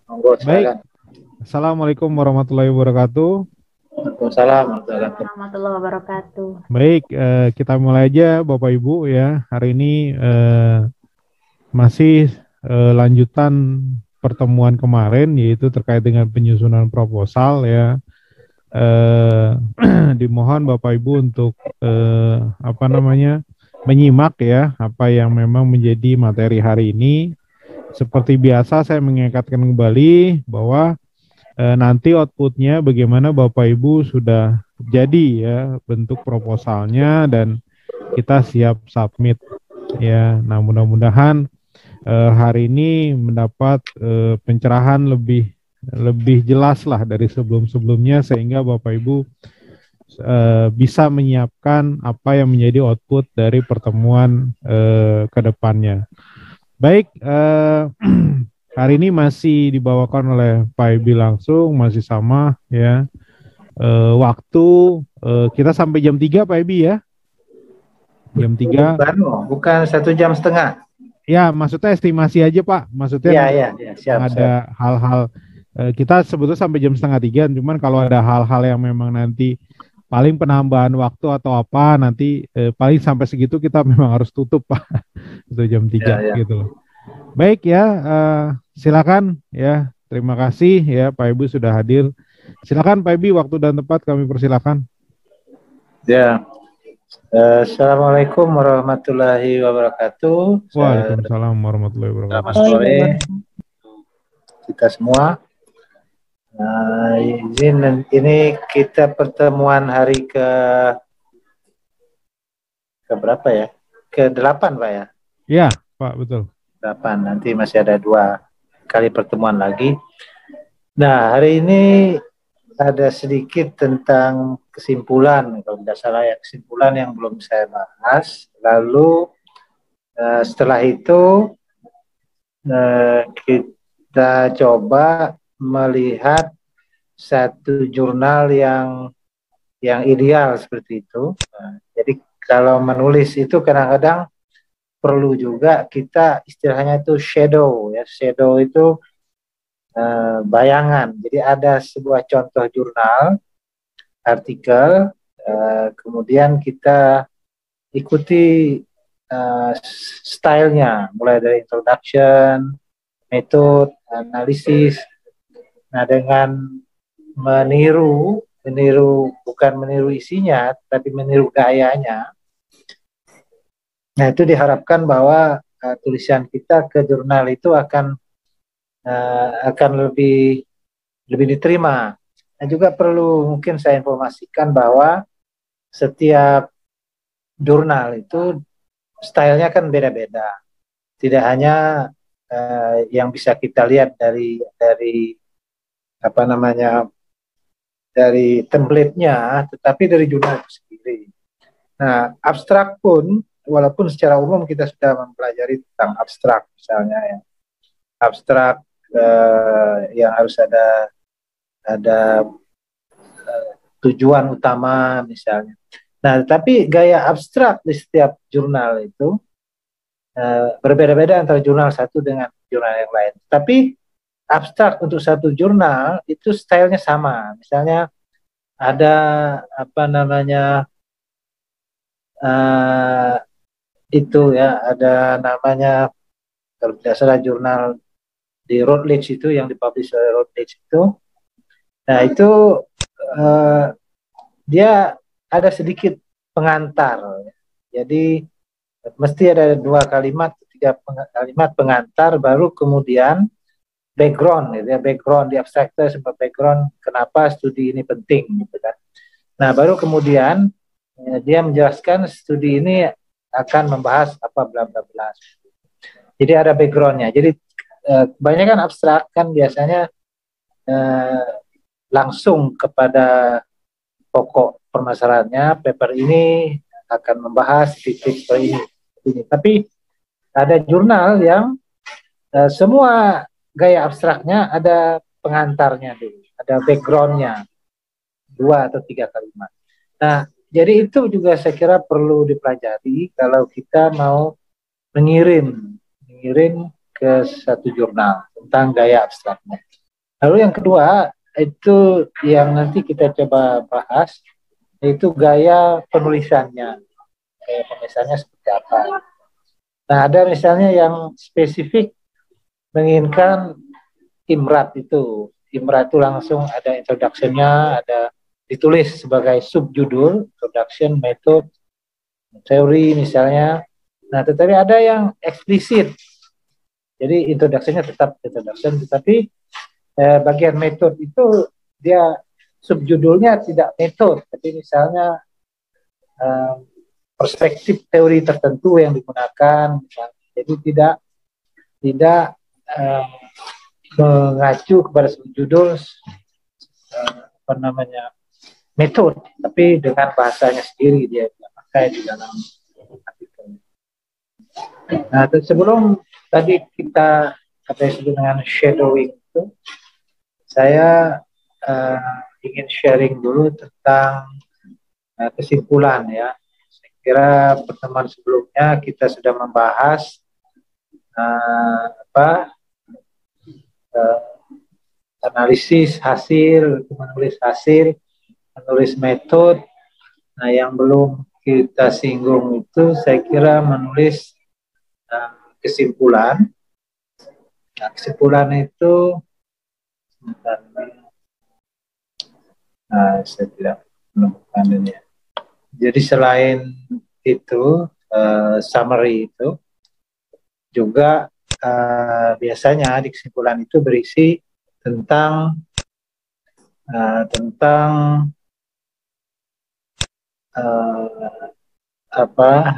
Monggo Baik, silakan. Assalamualaikum warahmatullahi wabarakatuh. Waalaikumsalam warahmatullahi wabarakatuh. Warahmatullahi wabarakatuh. Baik, kita mulai aja Bapak Ibu ya. Hari ini masih lanjutan pertemuan kemarin yaitu terkait dengan penyusunan proposal ya. Eh, Dimohon Bapak Ibu untuk apa namanya menyimak ya apa yang memang menjadi materi hari ini. Seperti biasa saya mengingatkan kembali bahwa nanti outputnya bagaimana Bapak Ibu sudah jadi ya bentuk proposalnya dan kita siap submit ya. Nah mudah-mudahan hari ini mendapat pencerahan lebih lebih jelas lah dari sebelum-sebelumnya sehingga Bapak Ibu bisa menyiapkan apa yang menjadi output dari pertemuan ke depannya. Baik, hari ini masih dibawakan oleh Pak Ibi langsung, masih sama ya. Waktu kita sampai jam 3 Pak Ibi ya. Jam 3. Bukan 1 jam setengah. Ya, maksudnya estimasi aja Pak. Maksudnya Iya, nanti iya, ya, siap, ada hal-hal kita sebetulnya sampai jam setengah 3, cuman kalau ada hal-hal yang memang nanti paling penambahan waktu atau apa nanti paling sampai segitu kita memang harus tutup Pak. Itu jam 3 ya. gitu loh. Baik ya, silakan ya. Terima kasih ya Pak Ibu sudah hadir. Silakan Pak Ibu, waktu dan tempat kami persilakan. Ya. Assalamualaikum warahmatullahi wabarakatuh. Waalaikumsalam warahmatullahi Selamat wabarakatuh. sore kita semua. Nah, ini kita pertemuan hari ke berapa ya? Ke-8 Pak ya? Ya Pak, betul. 8, nanti masih ada 2 kali pertemuan lagi. Nah, hari ini ada sedikit tentang kesimpulan, kalau tidak salah ya, kesimpulan yang belum saya bahas. Lalu setelah itu kita coba melihat satu jurnal yang ideal seperti itu. Jadi kalau menulis itu kadang-kadang perlu juga kita istilahnya itu shadow ya. Shadow itu bayangan. Jadi ada sebuah contoh jurnal, artikel, kemudian kita ikuti stylenya, mulai dari introduction, metode, analisis. Nah, dengan meniru bukan meniru isinya, tapi meniru gayanya. Nah, itu diharapkan bahwa tulisan kita ke jurnal itu akan lebih diterima. Dan juga perlu mungkin saya informasikan bahwa setiap jurnal itu stylenya kan beda-beda. Tidak hanya yang bisa kita lihat dari apa namanya, dari template-nya, tetapi dari jurnal itu sendiri. Nah, abstrak pun, walaupun secara umum kita sudah mempelajari tentang abstrak misalnya ya, abstrak yang harus ada tujuan utama misalnya. Nah, tapi gaya abstrak di setiap jurnal itu berbeda-beda antara jurnal satu dengan jurnal yang lain. Tapi abstrak untuk satu jurnal itu stylenya sama. Misalnya ada apa namanya itu ya, ada namanya kalau tidak salah jurnal di Routledge itu yang dipublish oleh Routledge itu. Nah, itu dia ada sedikit pengantar. Jadi mesti ada 2 kalimat, 3 kalimat pengantar, baru kemudian background, gitu ya, background di abstraknya sebuah background kenapa studi ini penting, gitu kan. Nah, baru kemudian dia menjelaskan studi ini akan membahas apa bla bla bla. Jadi ada backgroundnya. Jadi kebanyakan abstrak kan biasanya langsung kepada pokok permasalahannya. Paper ini akan membahas titik ini. Tapi ada jurnal yang semua gaya abstraknya ada pengantarnya dulu, ada backgroundnya, 2 atau 3 kalimat. Nah, jadi itu juga saya kira perlu dipelajari kalau kita mau mengirim ke satu jurnal tentang gaya abstraknya. Lalu yang kedua itu yang nanti kita coba bahas, yaitu gaya penulisannya. Gaya penulisannya seperti apa. Nah, ada misalnya yang spesifik menginginkan imrat itu. Imrat itu langsung ada introduction-nya, ada ditulis sebagai subjudul, introduction, method, teori misalnya. Nah, tetapi ada yang eksplisit. Jadi introduction-nya tetap introduction, tetapi bagian metode itu dia subjudulnya tidak metode, tapi misalnya eh, perspektif teori tertentu yang digunakan, misalnya. Jadi tidak eh, mengacu kepada subjudul apa namanya metode, tapi dengan bahasanya sendiri dia pakai di dalam artikel. Nah, sebelum tadi kita disebut dengan shadowing itu, saya ingin sharing dulu tentang kesimpulan ya. Saya kira pertemuan sebelumnya kita sudah membahas analisis hasil, menulis hasil, menulis metode. Nah, yang belum kita singgung itu saya kira menulis kesimpulan. Nah, kesimpulan itu saya tidak menemukan ini. Jadi selain itu summary itu juga biasanya di kesimpulan itu berisi tentang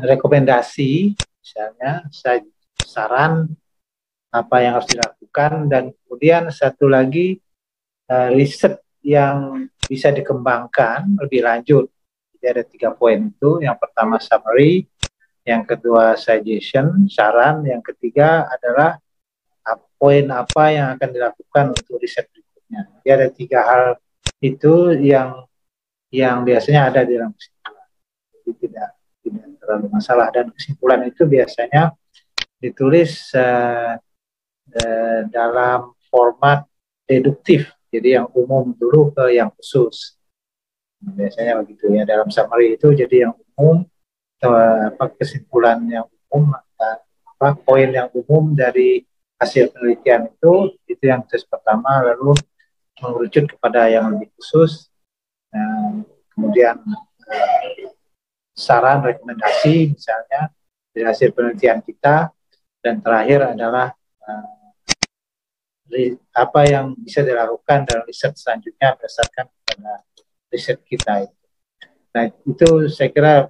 rekomendasi, misalnya saran apa yang harus dilakukan, dan kemudian satu lagi riset yang bisa dikembangkan lebih lanjut. Jadi ada 3 poin itu. Yang pertama summary, yang kedua suggestion, saran, yang ketiga adalah poin apa yang akan dilakukan untuk riset berikutnya. Jadi ada 3 hal itu yang biasanya ada di dalam kesimpulan. Jadi tidak terlalu masalah, dan kesimpulan itu biasanya ditulis dalam format deduktif. Jadi yang umum dulu ke yang khusus. Biasanya begitu ya, dalam summary itu jadi yang umum, kesimpulan yang umum, poin yang umum dari hasil penelitian itu yang tes pertama, lalu mengerucut kepada yang lebih khusus, kemudian saran, rekomendasi misalnya dari hasil penelitian kita, dan terakhir adalah apa yang bisa dilakukan dalam riset selanjutnya berdasarkan pada riset kita itu. Nah, itu saya kira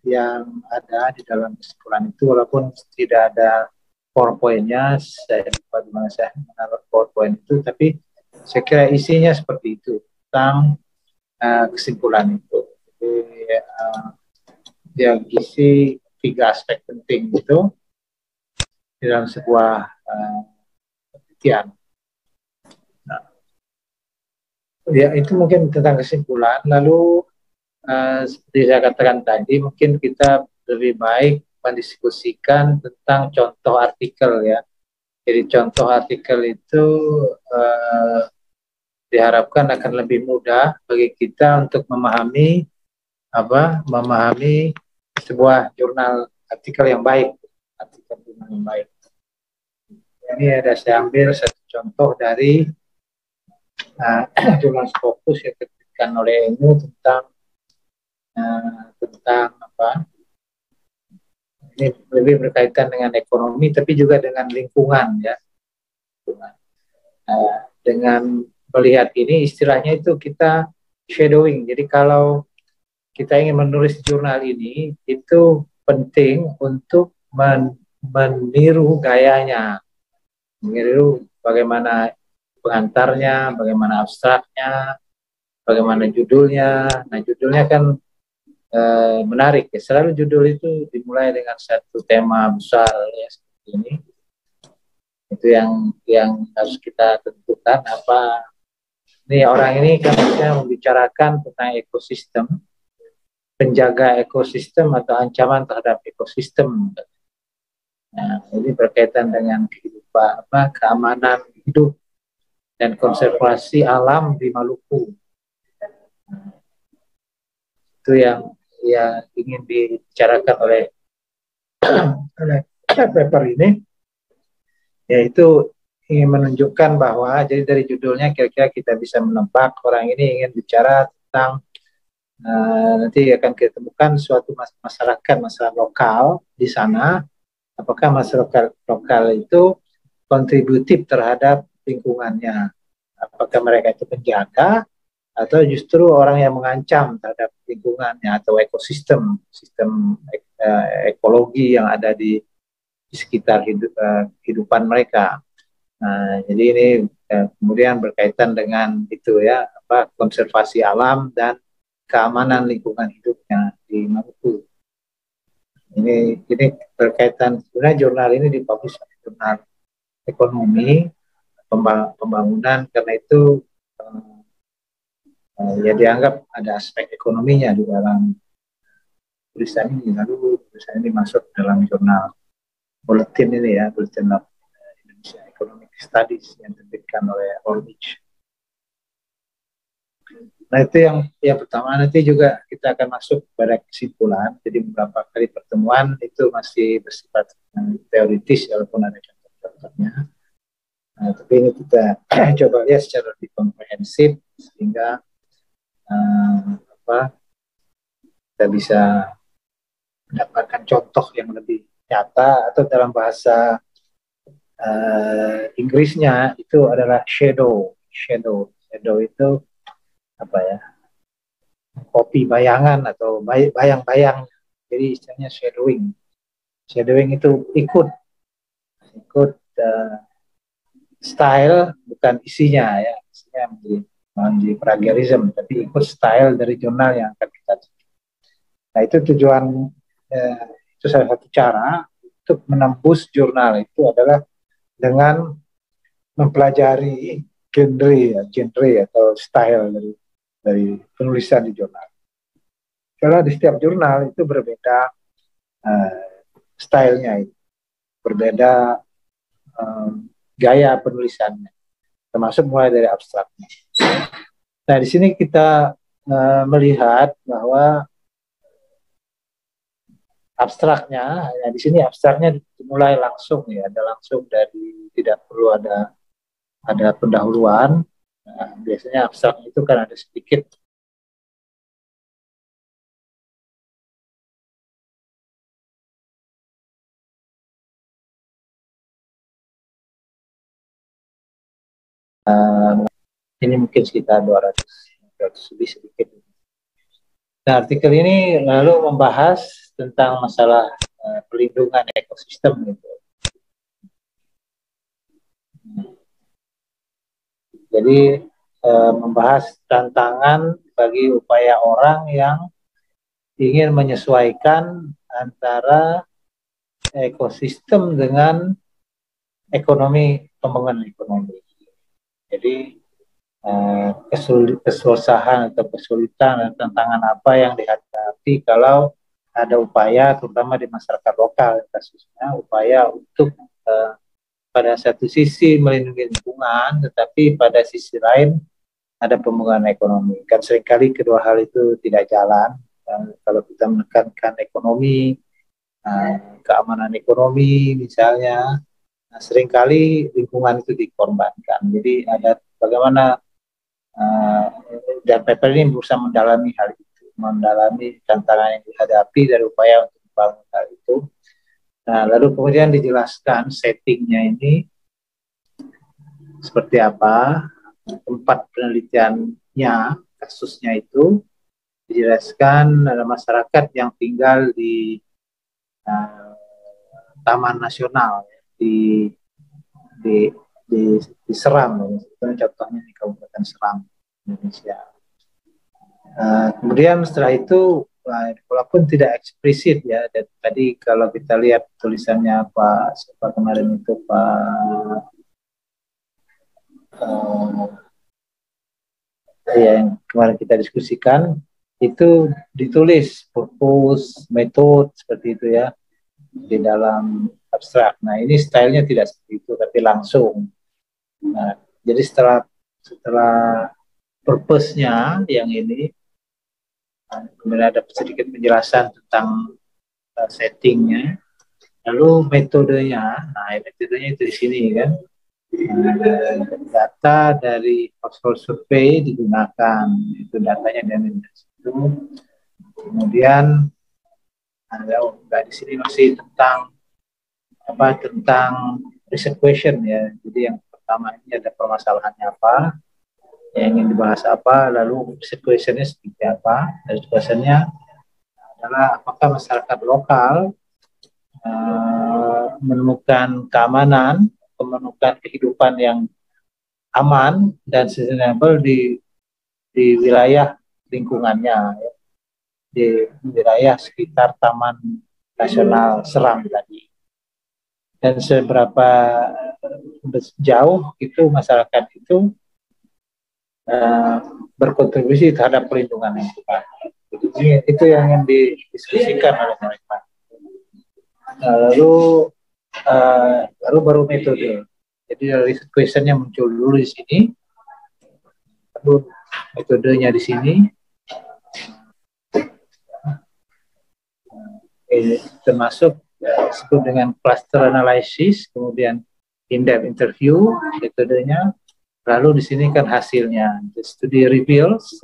yang ada di dalam kesimpulan itu, walaupun tidak ada PowerPoint-nya, saya lupa di mana saya menaruh PowerPoint itu, tapi saya kira isinya seperti itu tentang kesimpulan itu. Jadi yang isi 3 aspek penting itu di dalam sebuah penelitian. Nah, ya itu mungkin tentang kesimpulan. Lalu seperti saya katakan tadi, mungkin kita lebih baik mendiskusikan tentang contoh artikel ya. Jadi contoh artikel itu diharapkan akan lebih mudah bagi kita untuk memahami sebuah jurnal artikel yang baik, artikel jurnal yang baik. Ini ada saya ambil satu contoh dari jurnal Scopus yang diterbitkan oleh ENU tentang ini lebih berkaitan dengan ekonomi tapi juga dengan lingkungan ya. Dengan melihat ini, istilahnya itu kita shadowing. Jadi kalau kita ingin menulis jurnal ini, itu penting untuk meniru gayanya, meniru bagaimana pengantarnya, bagaimana abstraknya, bagaimana judulnya. Nah, judulnya kan menarik ya. Selalu judul itu dimulai dengan satu tema besar ya, seperti ini. Itu yang harus kita tentukan apa. Ini orang ini kan membicarakan tentang ekosistem, penjaga ekosistem atau ancaman terhadap ekosistem. Nah, ini berkaitan dengan kehidupan, keamanan hidup dan konservasi alam di Maluku. Itu yang ingin dibicarakan oleh paper ini, yaitu ingin menunjukkan bahwa, jadi dari judulnya kira-kira kita bisa menebak orang ini ingin bicara tentang nanti akan kita temukan suatu masyarakat lokal di sana. Apakah masyarakat lokal itu kontributif terhadap lingkungannya? Apakah mereka itu penjaga atau justru orang yang mengancam terhadap lingkungannya atau sistem ekologi yang ada di sekitar kehidupan mereka. Nah, jadi ini kemudian berkaitan dengan itu ya, konservasi alam dan keamanan lingkungan hidupnya di Maluku. Ini berkaitan, sebenarnya jurnal ini dipublish oleh jurnal ekonomi pembangunan, karena itu ya dianggap ada aspek ekonominya di dalam tulisan ini. Lalu tulisan ini masuk dalam jurnal bulletin ini ya, Bulletin of Indonesia Economic Studies yang diterbitkan oleh Orbich. Nah, itu yang pertama. Nanti juga kita akan masuk pada kesimpulan. Jadi beberapa kali pertemuan itu masih bersifat teoritis walaupun ada contoh-contohnya. Nah, tapi ini kita coba lihat secara lebih komprehensif sehingga kita bisa mendapatkan contoh yang lebih nyata, atau dalam bahasa Inggrisnya itu adalah shadow itu apa ya, kopi bayangan atau bayang-bayang, jadi istilahnya shadowing itu ikut style, bukan isinya ya, isinya menjadi plagiarism, tapi ikut style dari jurnal yang akan kita tulis. Nah, itu tujuan, itu salah satu cara untuk menembus jurnal itu adalah dengan mempelajari genre atau style dari penulisan di jurnal. Karena di setiap jurnal itu berbeda stylenya, itu berbeda gaya penulisannya, termasuk mulai dari abstraknya. Nah, di sini kita melihat bahwa abstraknya, ya di sini abstraknya dimulai langsung ya, ada langsung dari, tidak perlu ada pendahuluan. Nah, biasanya abstrak itu kan ada sedikit ini mungkin sekitar 200 lebih sedikit. Nah, artikel ini lalu membahas tentang masalah perlindungan ekosistem gitu. Jadi membahas tantangan bagi upaya orang yang ingin menyesuaikan antara ekosistem dengan pembangunan ekonomi. Jadi kesusahan atau kesulitan dan tantangan apa yang dihadapi kalau ada upaya, terutama di masyarakat lokal kasusnya, upaya untuk pada satu sisi melindungi lingkungan, tetapi pada sisi lain ada pembangunan ekonomi. Kan seringkali kedua hal itu tidak jalan. Kalau kita menekankan ekonomi, keamanan ekonomi misalnya, seringkali lingkungan itu dikorbankan. Jadi ada bagaimana, dan paper ini berusaha mendalami hal itu, mendalami tantangan yang dihadapi dari upaya untuk membangun hal itu. Nah, lalu kemudian dijelaskan settingnya ini seperti apa, tempat penelitiannya, kasusnya itu dijelaskan ada masyarakat yang tinggal di Taman Nasional di Seram, contohnya di Kabupaten Seram, Indonesia. Kemudian setelah itu, walaupun tidak eksplisit ya, dan tadi kalau kita lihat tulisannya siapa kemarin itu yang kemarin kita diskusikan, itu ditulis purpose, metode seperti itu ya di dalam abstrak. Nah, ini stylenya tidak seperti itu, tapi langsung. Nah, Jadi setelah purpose-nya yang ini, kemudian ada sedikit penjelasan tentang settingnya, lalu metodenya. Nah, metodenya itu di sini kan. Data dari household survey digunakan, itu datanya dari situ. Kemudian di sini masih tentang research question ya. Jadi yang pertama ini ada permasalahannya apa, yang ingin dibahas apa, lalu research questionnya seperti apa. Research questionnya adalah apakah masyarakat lokal menemukan keamanan, menemukan kehidupan yang aman dan sustainable di wilayah lingkungannya, ya. Di wilayah sekitar Taman Nasional Seram tadi. Dan seberapa jauh itu masyarakat itu berkontribusi terhadap perlindungan lingkungan. Jadi itu yang didiskusikan oleh mereka. Lalu baru metode. Jadi dari questionnya muncul dulu di sini, lalu metodenya di sini. Termasuk disebut dengan cluster analysis, kemudian in-depth interview metodenya, lalu di sini kan hasilnya. The study reveals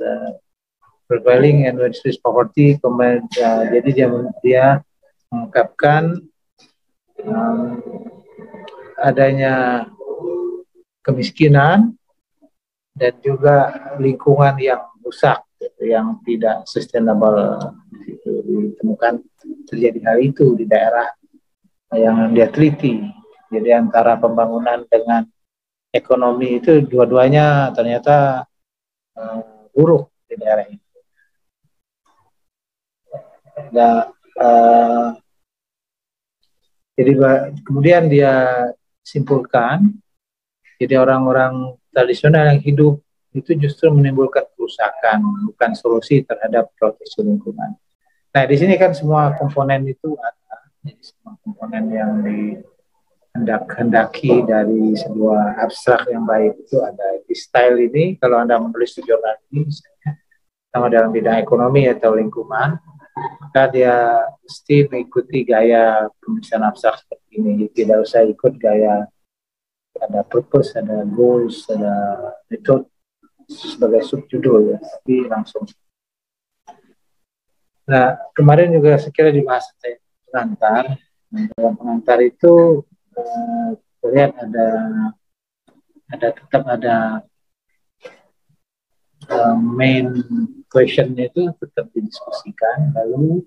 prevailing and reduced poverty. Jadi dia mengungkapkan adanya kemiskinan dan juga lingkungan yang rusak, yang tidak sustainable. Itu ditemukan terjadi hal itu di daerah yang dia teliti. Jadi antara pembangunan dengan ekonomi itu dua-duanya ternyata buruk di daerah itu. Dan jadi kemudian dia simpulkan, jadi orang-orang tradisional yang hidup itu justru menimbulkan kerusakan, bukan solusi terhadap proteksi lingkungan. Nah, di sini kan semua komponen itu ada, jadi semua komponen yang dihendaki dari sebuah abstrak yang baik itu ada. Di style ini, kalau Anda menulis di jurnal ini, misalnya, sama dalam bidang ekonomi atau lingkungan, maka dia mesti mengikuti gaya penulisan abstrak seperti ini. Tidak usah ikut gaya ada purpose, ada goals, ada method sebagai subjudul, ya, tapi langsung. Nah, kemarin juga sekira dibahas pengantar. Dalam pengantar itu terlihat tetap ada main questionnya itu tetap didiskusikan, lalu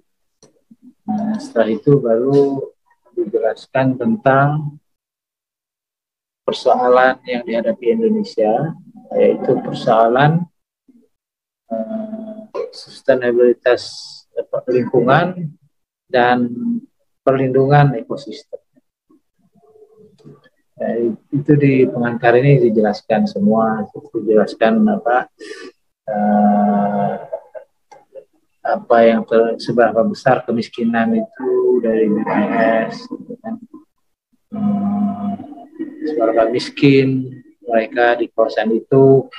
setelah itu baru dijelaskan tentang persoalan yang dihadapi Indonesia, yaitu persoalan sustainabilitas lingkungan dan perlindungan ekosistem. Itu di pengantar ini dijelaskan semua, dijelaskan apa yang seberapa besar kemiskinan itu dari BPS, gitu kan. Seberapa miskin mereka di kawasan itu,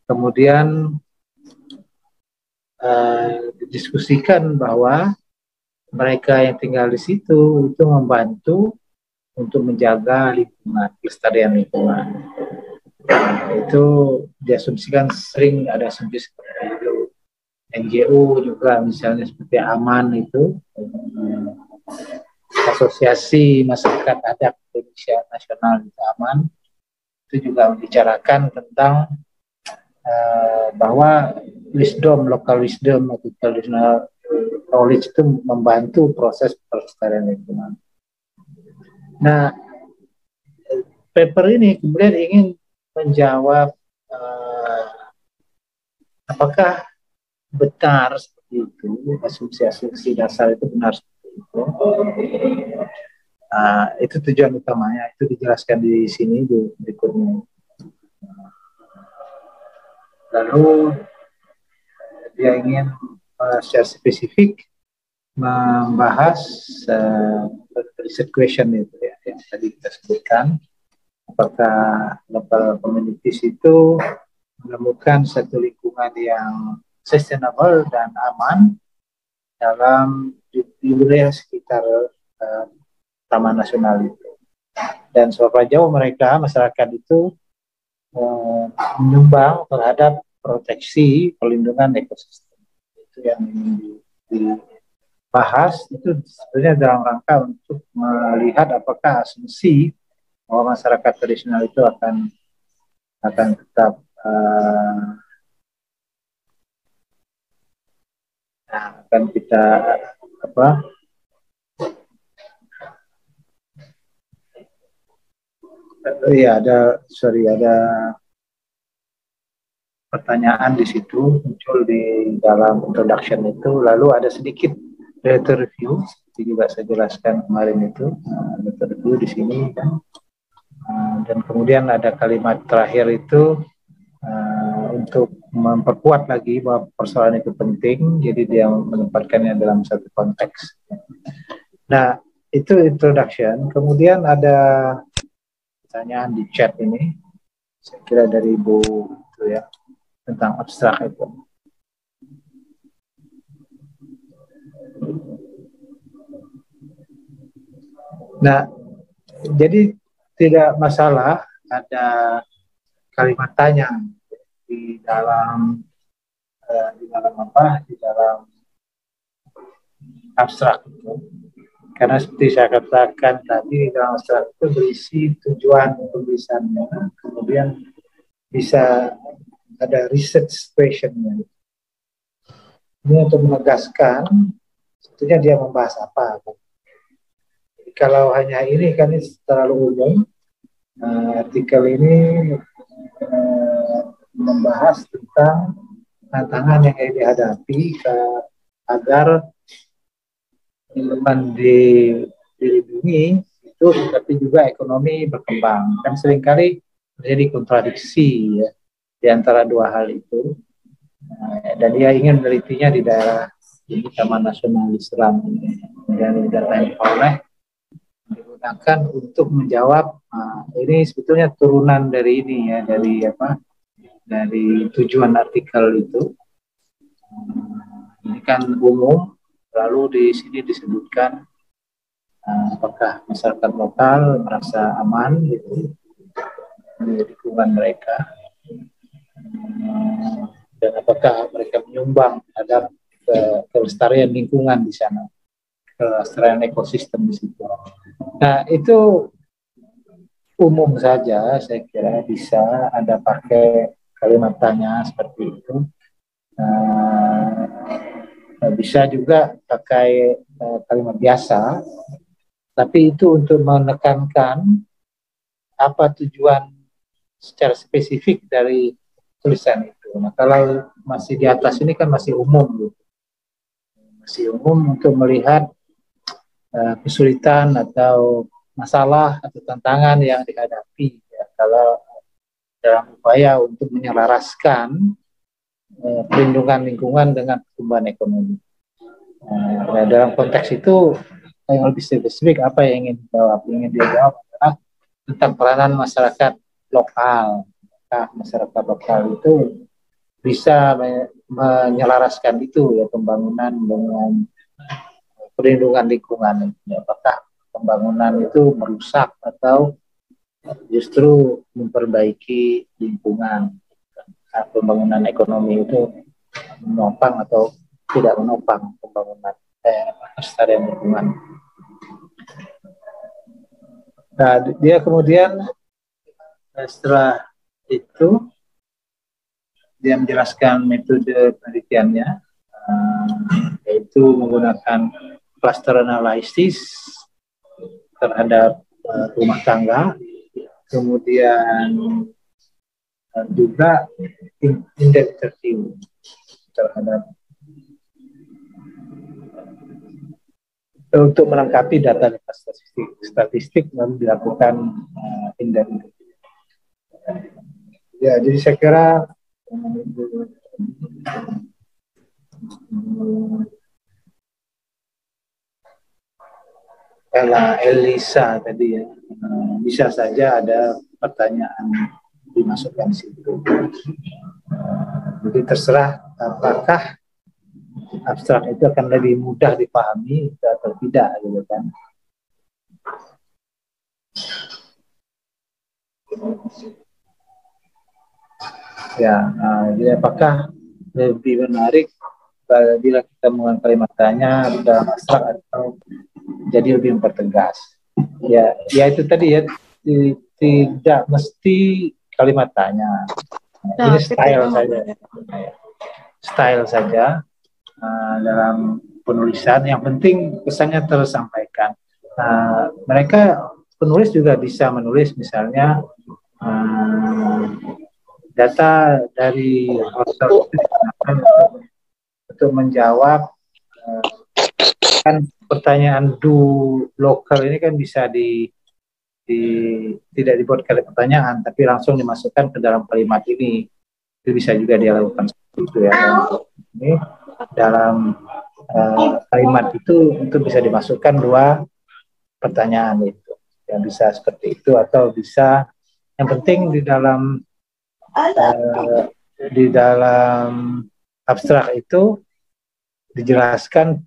kemudian didiskusikan bahwa mereka yang tinggal di situ itu membantu untuk menjaga lingkungan, kelestarian lingkungan. Itu diasumsikan sering ada asumsi seperti itu. NGO juga misalnya seperti AMAN itu, Asosiasi Masyarakat Adat Indonesia Nasional itu AMAN, itu juga membicarakan tentang bahwa local wisdom atau traditional knowledge itu membantu proses pelestarian lingkungan. Nah, paper ini kemudian ingin menjawab apakah benar seperti itu, asumsi-asumsi dasar itu benar seperti itu. Itu tujuan utamanya, itu dijelaskan di sini di berikutnya. Lalu dia ingin secara spesifik membahas research question itu ya, yang tadi kita sebutkan, apakah local communities itu menemukan satu lingkungan yang sustainable dan aman dalam di wilayah sekitar Taman Nasional itu. Dan seberapa jauh mereka, masyarakat itu menyumbang terhadap proteksi perlindungan ekosistem. Itu yang dibahas, itu sebenarnya dalam rangka untuk melihat apakah asumsi bahwa masyarakat tradisional itu akan tetap akan kita ada pertanyaan di situ muncul di dalam introduction itu, lalu ada sedikit data review seperti juga saya jelaskan kemarin itu, data review di sini kan. Dan kemudian ada kalimat terakhir itu untuk memperkuat lagi bahwa persoalan itu penting, jadi dia menempatkannya dalam satu konteks. Nah, itu introduction. Kemudian ada pertanyaan di chat ini, saya kira dari Ibu itu ya, tentang abstrak itu. Nah, jadi tidak masalah ada kalimat tanya di dalam abstrak itu. Karena seperti saya katakan tadi, dalam abstrak itu berisi tujuan tulisannya, kemudian bisa ada research question-nya. Ini untuk menegaskan sebetulnya dia membahas apa. Jadi kalau hanya ini kan ini terlalu umum. Artikel ini membahas tentang tantangan yang dihadapi agar lingkungan dilindungi itu, tapi juga ekonomi berkembang. Kan seringkali terjadi kontradiksi ya, di antara dua hal itu. Dan dia ingin menelitinya di daerah ini Taman Nasional Islam dan data yang diperoleh digunakan untuk menjawab ini sebetulnya turunan dari ini ya, dari tujuan artikel itu. Ini kan umum, lalu di sini disebutkan apakah masyarakat lokal merasa aman gitu di lingkungan mereka, dan apakah mereka menyumbang terhadap kelestarian lingkungan di sana, kelestarian ekosistem di situ. Nah, itu umum saja, saya kira bisa ada pakai kalimat tanya seperti itu. Bisa juga pakai kalimat biasa, tapi itu untuk menekankan apa tujuan secara spesifik dari tulisan itu. Nah, kalau masih di atas ini kan masih umum, gitu. Masih umum untuk melihat kesulitan atau masalah atau tantangan yang dihadapi ya, kalau dalam upaya untuk menyelaraskan perlindungan lingkungan dengan pertumbuhan ekonomi. Nah, dalam konteks itu yang lebih spesifik apa yang ingin dijawab adalah tentang peranan masyarakat lokal. Nah, masyarakat lokal itu bisa menyelaraskan itu ya, pembangunan dengan perlindungan lingkungan. Apakah pembangunan itu merusak atau justru memperbaiki lingkungan? Pembangunan ekonomi itu menopang atau tidak menopang pembangunan kelestarian lingkungan. Nah, dia kemudian setelah itu dia menjelaskan metode penelitiannya, yaitu menggunakan cluster analysis terhadap rumah tangga, kemudian juga in-depth interview terhadap untuk melengkapi data statistik lalu dilakukan in-depth interview. Ya, jadi saya kira Elisa tadi ya, bisa saja ada pertanyaan dimasukkan situ. Jadi terserah apakah abstrak itu akan lebih mudah dipahami atau tidak, gitu kan. Ya, jadi apakah lebih menarik bila kita menggunakan kalimat tanya di dalam abstrak atau jadi lebih mempertegas? Ya, ya itu tadi ya, tidak mesti kalimat tanya. Ini style saja, style saja dalam penulisan. Yang penting pesannya tersampaikan. Mereka penulis juga bisa menulis misalnya data dari hotel untuk menjawab kan pertanyaan do local ini kan bisa tidak dibuat kalimat pertanyaan tapi langsung dimasukkan ke dalam kalimat ini. Itu bisa juga dia lakukan seperti itu ya. Ini dalam kalimat itu bisa dimasukkan 2 pertanyaan itu. Yang bisa seperti itu atau bisa yang penting di dalam abstrak itu dijelaskan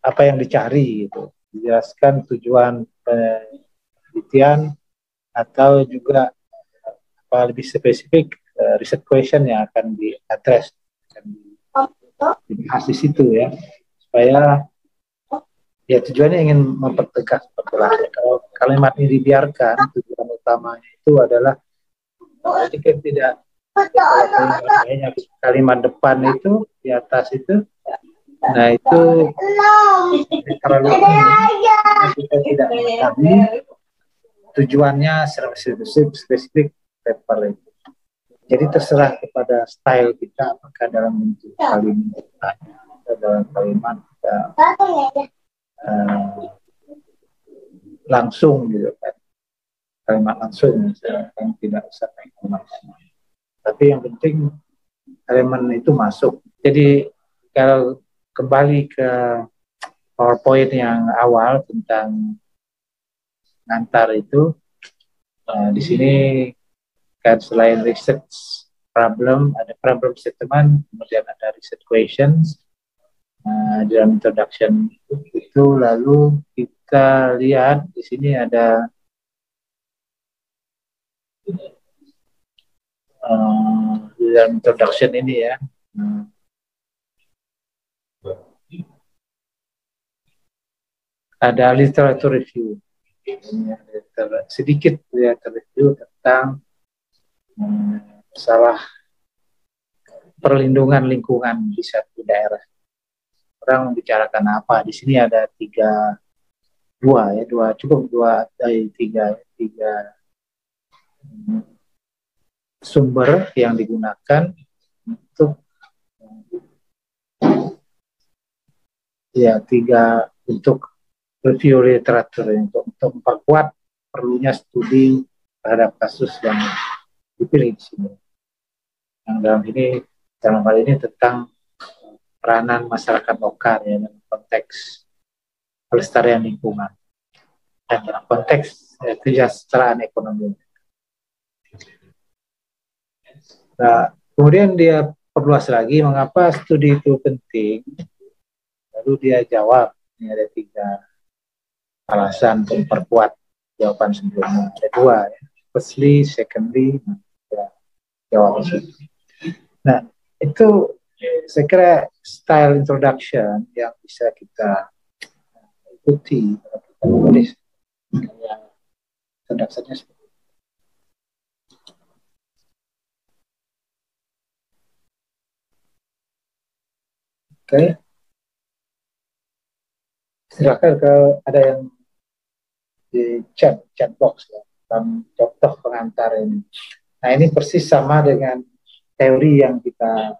apa yang dicari gitu. Dijelaskan tujuan penelitian atau juga apa lebih spesifik riset question yang akan diadres, akan dibahas di situ ya, supaya ya tujuannya ingin mempertegas pertanyaan. Kalau kalimat ini dibiarkan, tujuan utamanya itu adalah jika tidak kalimat depan itu di atas itu, nah itu terlalu kita tidak mengetahui tujuannya secara spesifik paper itu. Jadi terserah kepada style kita apakah dalam bentuk kalimat atau dalam kalimat langsung gitu kan, kalimat langsung misalnya, yang tidak usah kalimat. Tapi yang penting kalimat itu masuk. Jadi kalau kembali ke PowerPoint yang awal tentang ngantar itu, di sini kan selain research problem, ada problem statement, kemudian ada research questions. Dalam introduction itu lalu kita lihat di sini ada dalam introduction ini ya, ada literature review, sedikit literature review tentang masalah perlindungan lingkungan di satu daerah. Orang membicarakan apa? Di sini ada dua dari tiga sumber yang digunakan untuk untuk review literatur untuk memperkuat perlunya studi terhadap kasus yang dipilih di sini. Yang dalam hal ini tentang peranan masyarakat lokal ya, dalam konteks pelestarian lingkungan dan dalam konteks kesejahteraan ekonomi. Nah, kemudian dia perluas lagi mengapa studi itu penting. Lalu dia jawab, ini ada 3 alasan untuk memperkuat jawaban sebelumnya. Ada 2 ya, firstly, secondly, ya, jawab. Nah, itu saya kira style introduction yang bisa kita ikuti kalau kita menulis introduction-nya seperti itu. Oke. Silakan kalau ada yang di chat box ya, tentang contoh pengantar ini. Nah, ini persis sama dengan teori yang kita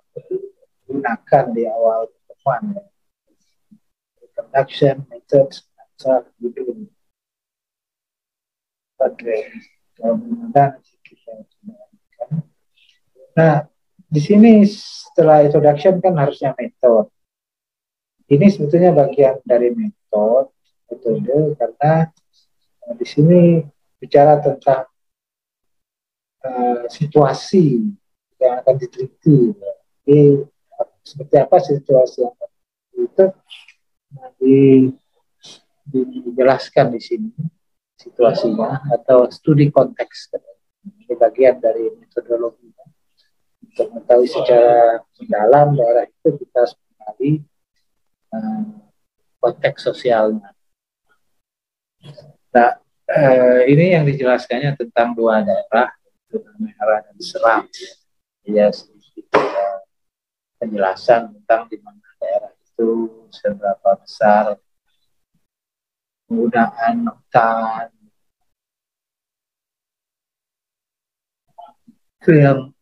gunakan di awal pertemuan ya. Introduction, methods, gitu. Nah, di sini setelah introduction kan harusnya metode. Ini sebetulnya bagian dari metode karena di sini bicara tentang situasi yang akan diteliti. Jadi seperti apa situasi yang itu di, dijelaskan di sini situasinya atau studi konteks. Ini bagian dari metodologi. Untuk mengetahui secara mendalam daerah itu kita harus mengenali konteks sosialnya. Nah, ini yang dijelaskannya tentang dua daerah, itu Halmahera dan Seram. Ya, sedikit penjelasan tentang di mana daerah itu, seberapa besar penggunaan hutan, itu yang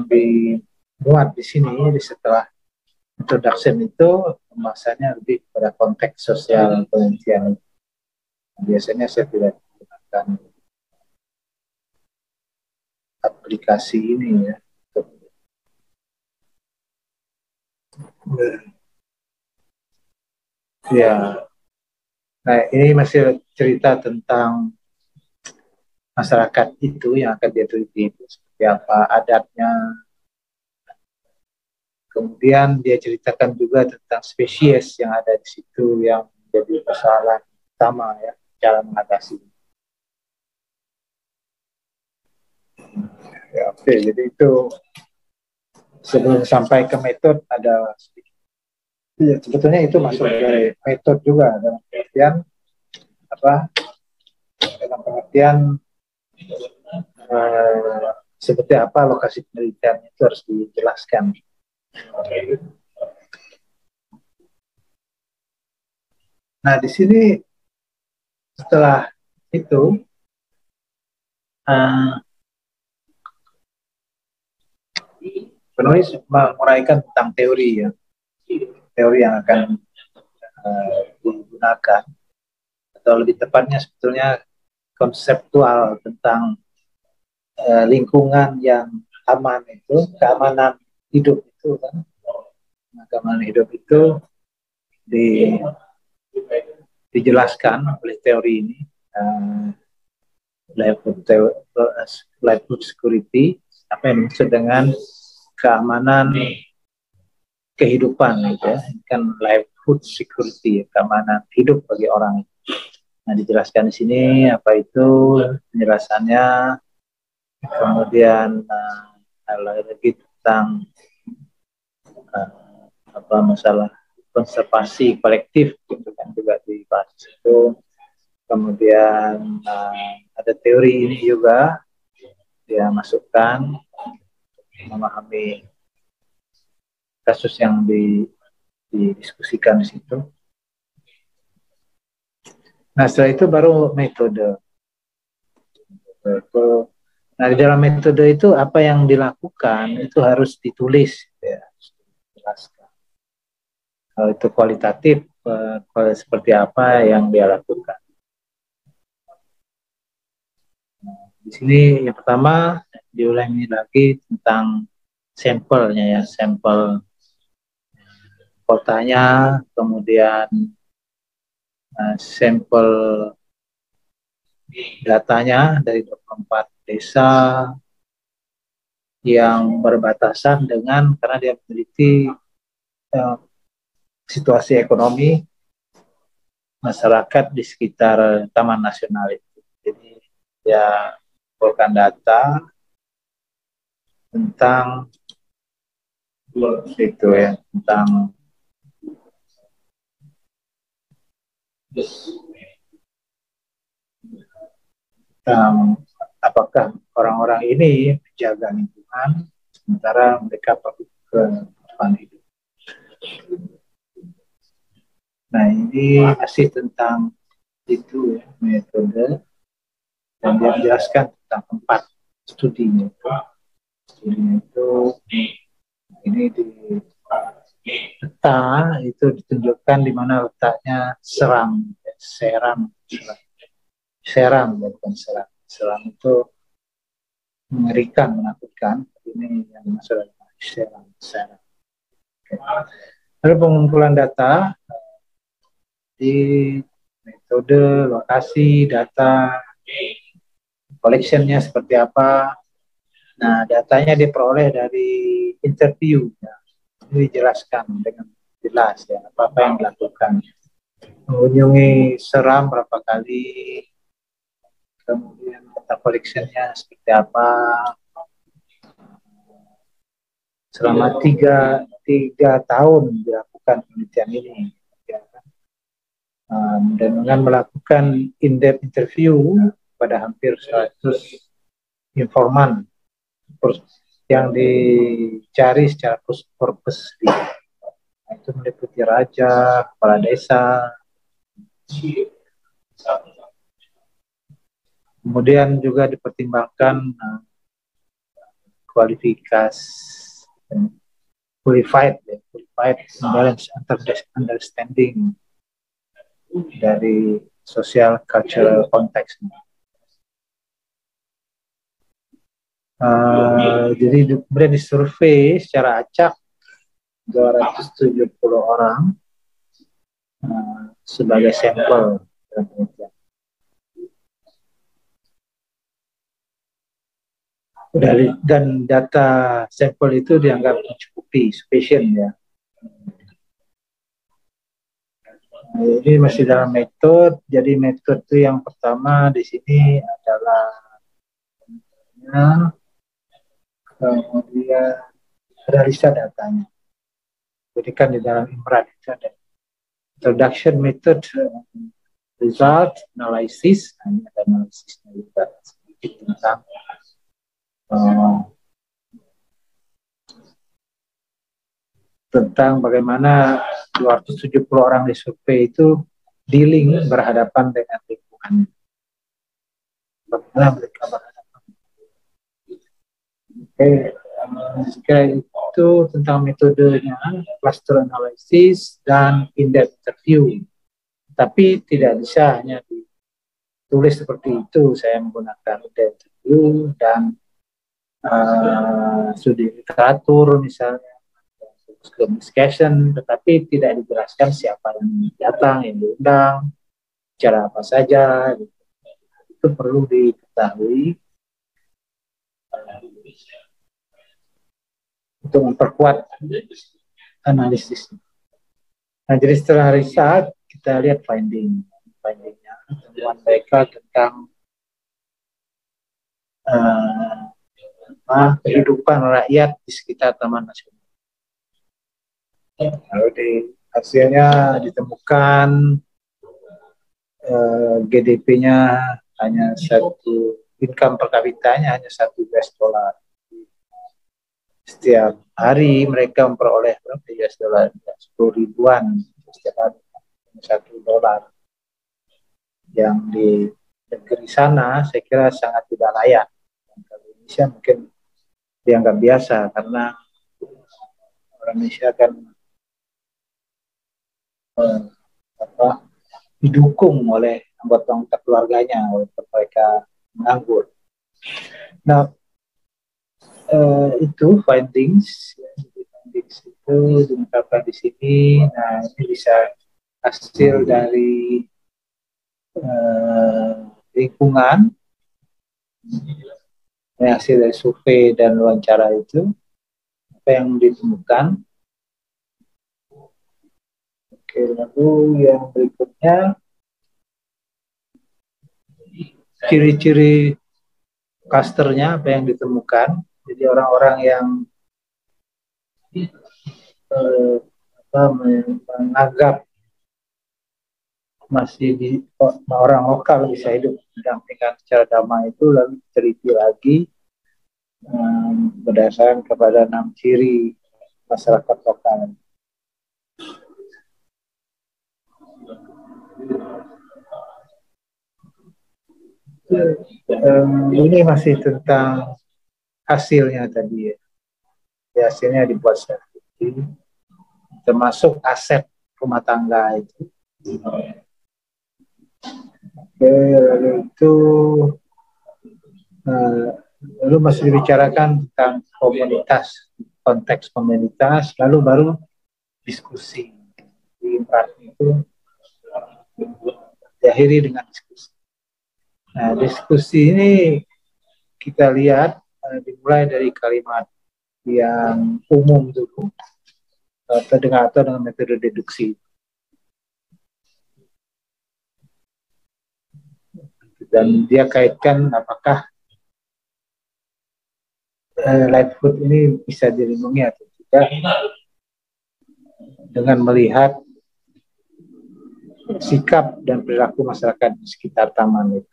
dimuat di sini setelah introduction itu pembahasannya lebih pada konteks sosial penelitian. Biasanya saya tidak menggunakan aplikasi ini ya. Ya, nah ini masih cerita tentang masyarakat itu yang akan dia teliti, seperti apa adatnya. Kemudian dia ceritakan juga tentang spesies yang ada di situ yang menjadi persoalan utama ya, cara mengatasi. Ya, oke, jadi itu sebelum sampai ke metode ada sedikit. Ya, sebetulnya itu masuk dari metode juga dalam pengertian apa? Dalam pengertian seperti apa lokasi penelitian itu harus dijelaskan. Nah, di sini setelah itu penulis menguraikan tentang teori ya, teori yang akan digunakan, atau lebih tepatnya sebetulnya konseptual tentang lingkungan yang aman itu, keamanan hidup itu kan. Nah, keamanan hidup itu dijelaskan oleh teori ini, livelihood security, apa yang dimaksud dengan keamanan kehidupan gitu ya. Ini kan livelihood security, keamanan hidup bagi orang. Nah, dijelaskan di sini apa itu penjelasannya, kemudian lagi tentang masalah konservasi kolektif gitu kan juga dibahas itu. Kemudian ada teori ini juga dia masukkan memahami kasus yang didiskusikan di situ. Nah, setelah itu baru metode. Nah, di dalam metode itu apa yang dilakukan itu harus ditulis, ya, jelaskan. Kalau itu kualitatif, seperti apa yang dia lakukan. Nah, di sini yang pertama diulangi lagi tentang sampelnya ya, sampel kotanya, kemudian sampel datanya dari 24 desa yang berbatasan dengan, karena dia meneliti situasi ekonomi masyarakat di sekitar Taman Nasional itu. Jadi dia mengumpulkan data tentang itu ya, tentang apakah orang-orang ini menjaga lingkungan sementara mereka perlu ke depan hidup. Nah, ini masih tentang itu ya, metode, dan dia menjelaskan tentang tempat studinya itu. Studinya itu ini di peta itu ditunjukkan di mana letaknya Seram, bukan Serang. Serang itu mengerikan, menakutkan. Ini yang dimaksud adalah Serang. Lalu pengumpulan data di metode, lokasi, data, collectionnya seperti apa. Nah, datanya diperoleh dari interview. Ya. Ini dijelaskan dengan jelas ya apa yang dilakukan. Mengunjungi seram berapa kali, kemudian data collectionnya seperti apa. Selama tiga tahun dilakukan penelitian ini. Ya. Dan dengan melakukan in-depth interview pada hampir 100 informan yang dicari secara purpose. Nah, itu meliputi raja, kepala desa, kemudian juga dipertimbangkan kualifikasi qualified imbalance understanding dari social cultural context. Jadi kemudian disurvei secara acak 270 orang sebagai sampel dan data sampel itu dianggap mencukupi, sufficient ya. Ini masih dalam metode. Jadi metode yang pertama di sini adalah kemudian analisa datanya. Jadi kan di dalam IMRAD itu ada introduction method, result analysis. Nah, ini ada analisisnya juga sedikit tentang bagaimana 270 orang di survei itu dealing berhadapan dengan lingkungan. Bagaimana mereka berhadapan. Jika itu tentang metodenya, cluster analysis dan in-depth interview. Tapi tidak bisa hanya ditulis seperti itu. Saya menggunakan in-depth interview dan studi literatur misalnya, discussion, tetapi tidak dijelaskan siapa yang datang, yang diundang, cara apa saja. Itu perlu diketahui untuk memperkuat analisis. Nah, jadi setelah riset kita lihat findingnya, temuan mereka tentang kehidupan rakyat di sekitar Taman Nasional. Lalu di hasilnya ditemukan GDP-nya hanya income per kapitanya hanya $1. Setiap hari mereka memperoleh berapa $10 ribuan setiap hari, $1. Yang di negeri sana saya kira sangat tidak layak. Kalau Indonesia mungkin dianggap biasa karena orang Indonesia kan didukung oleh anggota keluarganya walaupun mereka menganggur. Nah, itu findings itu diungkapkan di sini. Nah, ini bisa hasil dari lingkungan, hasil dari survei dan wawancara itu, apa yang ditemukan. Oke, lalu yang berikutnya ciri-ciri clusternya apa yang ditemukan. Jadi orang-orang yang menganggap masih orang lokal bisa hidup berdampingan secara damai itu lalu diteliti lagi berdasarkan kepada 6 ciri masyarakat lokal. Ini masih tentang hasilnya tadi ya. Hasilnya dibuat sendiri, termasuk aset rumah tangga itu. Oke, lalu itu lalu masih dibicarakan tentang komunitas, konteks komunitas, lalu baru diskusi. Di IMRAD itu diakhiri dengan diskusi. Nah, diskusi ini kita lihat dimulai dari kalimat yang umum dulu, terdengar atau dengan metode deduksi. Dan dia kaitkan apakah Lightfoot ini bisa dilindungi atau tidak dengan melihat sikap dan perilaku masyarakat di sekitar taman itu.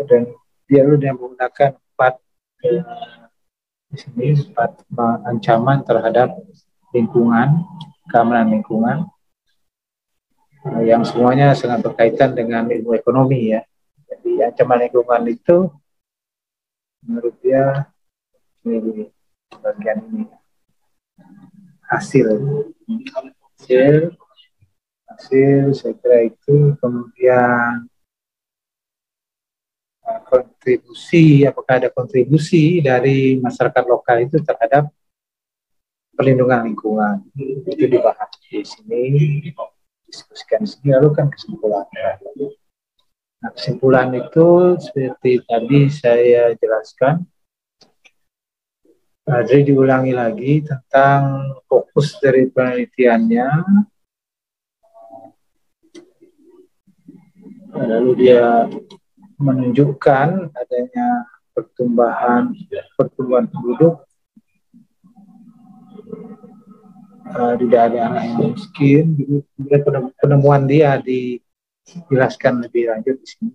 Dan dia menggunakan 4 di sini 4 ancaman terhadap lingkungan, keamanan lingkungan, yang semuanya sangat berkaitan dengan ilmu ekonomi ya. Jadi ancaman lingkungan itu menurut dia ini bagian ini hasil saya kira itu. Kemudian kontribusi, apakah ada kontribusi dari masyarakat lokal itu terhadap perlindungan lingkungan, itu dibahas di sini, diskusikan di sini. Lalu kan kesimpulan. Nah, kesimpulan itu seperti tadi saya jelaskan, jadi diulangi lagi tentang fokus dari penelitiannya. Lalu dia menunjukkan adanya pertumbuhan penduduk di daerah yang miskin. Kemudian penemuan dia dijelaskan lebih lanjut di sini.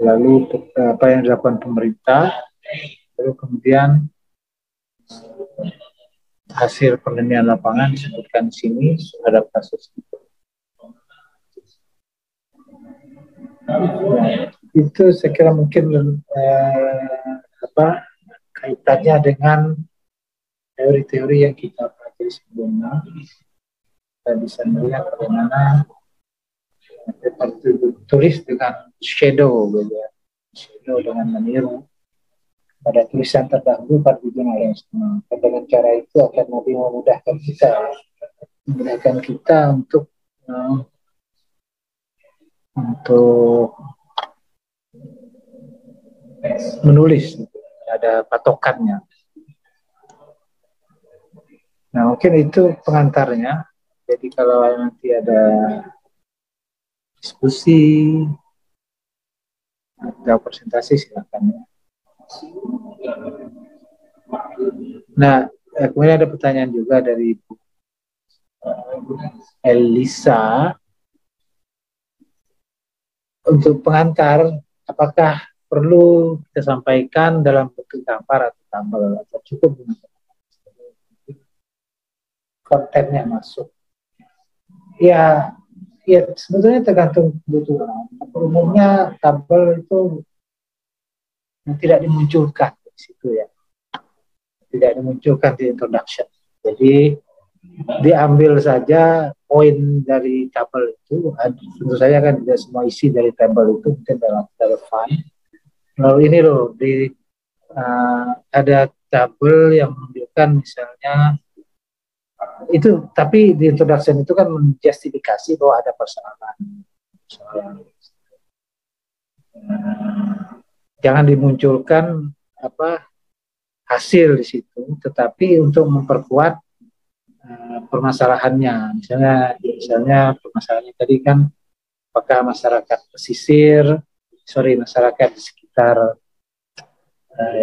Lalu apa yang dilakukan pemerintah, lalu kemudian hasil penelitian lapangan disebutkan di sini terhadap kasus itu. Nah, itu saya kira mungkin kaitannya dengan teori-teori yang kita pelajari sebelumnya. Kita bisa melihat bagaimana tulis dengan shadow, gitu ya. Shadow dengan meniru pada tulisan terdahulu pada ujung yang sama. Dengan cara itu akan lebih memudahkan kita untuk menulis, ada patokannya. Nah, mungkin itu pengantarnya. Jadi kalau nanti ada diskusi atau presentasi silakan ya. Nah, kemudian ada pertanyaan juga dari Elisa. Untuk pengantar, apakah perlu kita sampaikan dalam bentuk gambar atau tabel, atau cukup kontennya masuk? Ya sebetulnya tergantung kebutuhan. Umumnya tabel itu tidak dimunculkan di situ ya, tidak dimunculkan di introduction. Jadi diambil saja poin dari tabel itu. Tentu saja kan tidak semua isi dari tabel itu mungkin dalam file. Lalu ini loh ada tabel yang menunjukkan misalnya itu, tapi di introduction itu kan menjustifikasi bahwa ada persoalan. Jangan dimunculkan hasil di situ, tetapi untuk memperkuat permasalahannya. Misalnya permasalahannya tadi kan apakah masyarakat di sekitar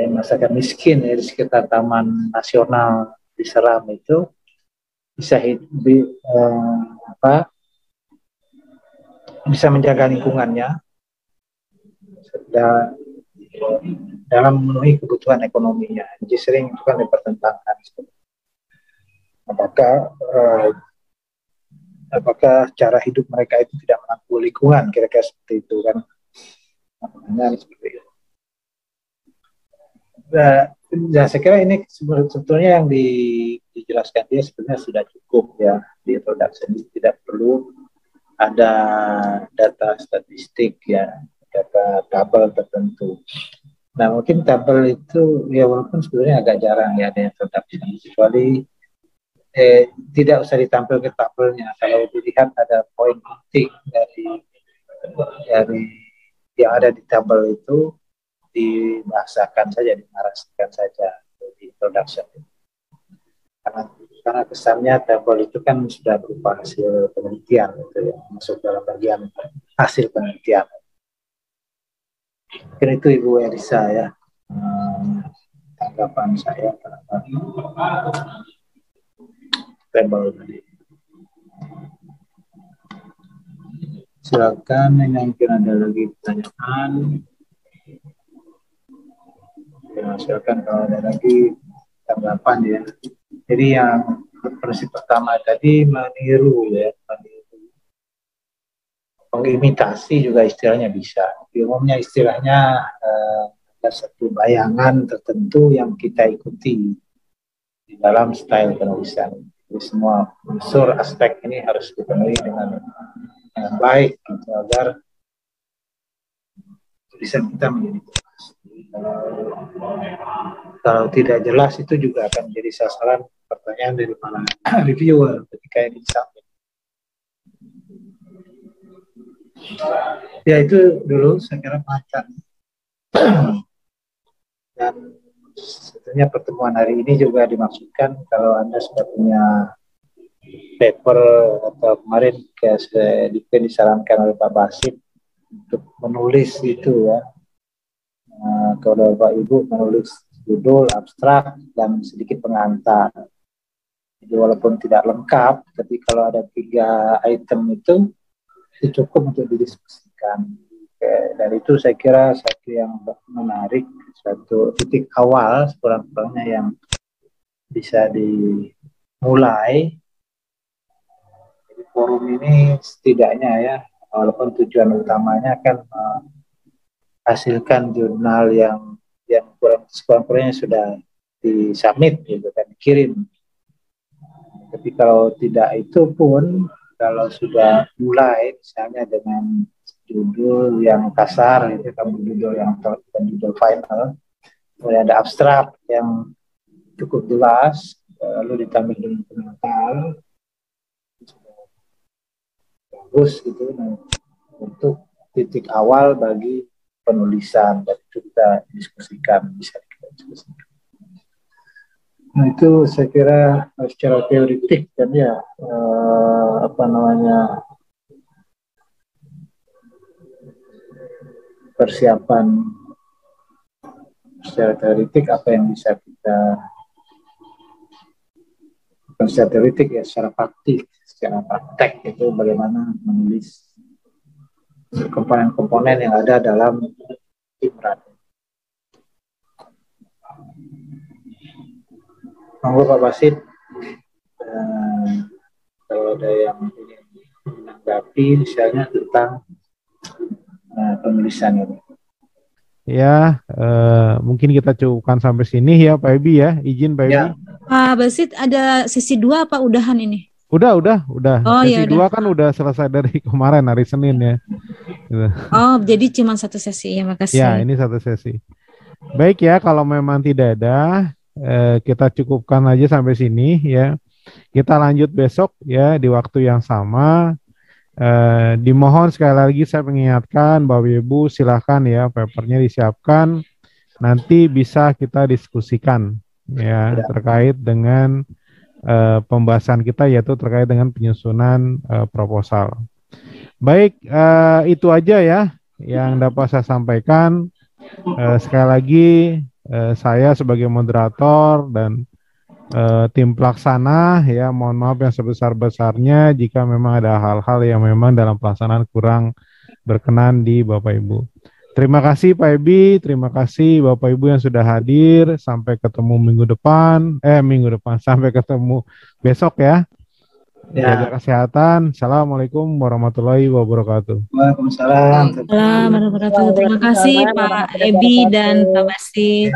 masyarakat miskin ya, di sekitar Taman Nasional di Seram itu bisa menjaga lingkungannya dalam memenuhi kebutuhan ekonominya. Jadi sering itu kan dipertentangkan. Apakah cara hidup mereka itu tidak mengganggu lingkungan, kira-kira seperti itu kan? Seperti itu. Nah, saya kira ini sebetulnya yang dijelaskan dia sebenarnya sudah cukup ya di introduction. Tidak perlu ada data statistik ya, data tabel tertentu. Nah, mungkin tabel itu ya walaupun sebenarnya agak jarang ya ada introduction, kecuali tidak usah ditampilkan tabelnya. Kalau dilihat ada poin penting dari yang ada di tabel itu dibahasakan saja, dinarasikan saja di introduction. Karena kesannya tabel itu kan sudah berupa hasil penelitian gitu ya, masuk dalam bagian hasil penelitian. Mungkin itu Ibu Elisa ya, tanggapan saya terhadap tabel tadi. Silakan, yang mungkin ada lagi pertanyaan. Ya, silakan kalau ada lagi tanggapan ya. Jadi yang prinsip pertama tadi meniru ya, mengimitasi juga istilahnya bisa. Di umumnya istilahnya ada satu bayangan tertentu yang kita ikuti di dalam style penulisan. Jadi semua unsur aspek ini harus dipenuhi dengan baik gitu, agar tulisan kita menjadi jelas. Kalau tidak jelas itu juga akan menjadi sasaran pertanyaan dari para reviewer ketika ini disampaikan. Ya itu dulu saya kira macam. Dan sebetulnya pertemuan hari ini juga dimaksudkan kalau Anda sudah punya paper atau kemarin disarankan oleh Pak Basit untuk menulis itu ya. Kalau Bapak Ibu menulis judul, abstrak, dan sedikit pengantar. Jadi walaupun tidak lengkap, tapi kalau ada 3 item itu cukup untuk didiskusikan. Dan itu saya kira satu yang menarik, satu titik awal sekurang-kurangnya yang bisa dimulai. Jadi forum ini setidaknya ya, walaupun tujuan utamanya kan hasilkan jurnal yang sekurang-kurangnya sudah disubmit gitu kan, dikirim. Tapi kalau tidak itu pun, kalau sudah mulai misalnya dengan judul yang kasar itu kan judul yang judul final, kemudian ada abstrak yang cukup jelas, lalu ditambah dengan pengantar, bagus gitu, nah, untuk titik awal bagi penulisan, dan itu kita diskusikan, bisa kita diskusikan. Nah itu saya kira secara teoritik kan ya, persiapan secara teoritik apa yang bisa kita, bukan secara teoritik ya, secara praktek itu bagaimana menulis komponen-komponen yang ada dalam Imran. Monggo Pak Basit, kalau ada yang ingin menanggapi misalnya tentang penulisan ini. Ya, mungkin kita cukupkan sampai sini ya Pak Ebi ya, izin Pak Ebi. Ya. Pak Basit, ada sesi 2 apa udahan ini? Udah. Oh, sesi ya 2 kan udah selesai dari kemarin hari Senin ya. Gitu. Oh, jadi cuma 1 sesi ya, makasih. Ya, ini 1 sesi. Baik ya, kalau memang tidak ada, kita cukupkan aja sampai sini ya. Kita lanjut besok ya di waktu yang sama. Dimohon sekali lagi saya mengingatkan Bapak Ibu, silahkan ya papernya disiapkan, nanti bisa kita diskusikan ya terkait dengan pembahasan kita, yaitu terkait dengan penyusunan proposal. Baik, itu aja ya yang dapat saya sampaikan. Sekali lagi saya sebagai moderator dan tim pelaksana ya, mohon maaf yang sebesar-besarnya jika memang ada hal-hal yang memang dalam pelaksanaan kurang berkenan di Bapak Ibu. Terima kasih Pak Ebi, terima kasih Bapak Ibu yang sudah hadir. Sampai ketemu minggu depan, sampai ketemu besok ya. Jaga kesehatan. Assalamualaikum warahmatullahi wabarakatuh. Waalaikumsalam. Terima kasih Pak Ebi dan Pak Basit.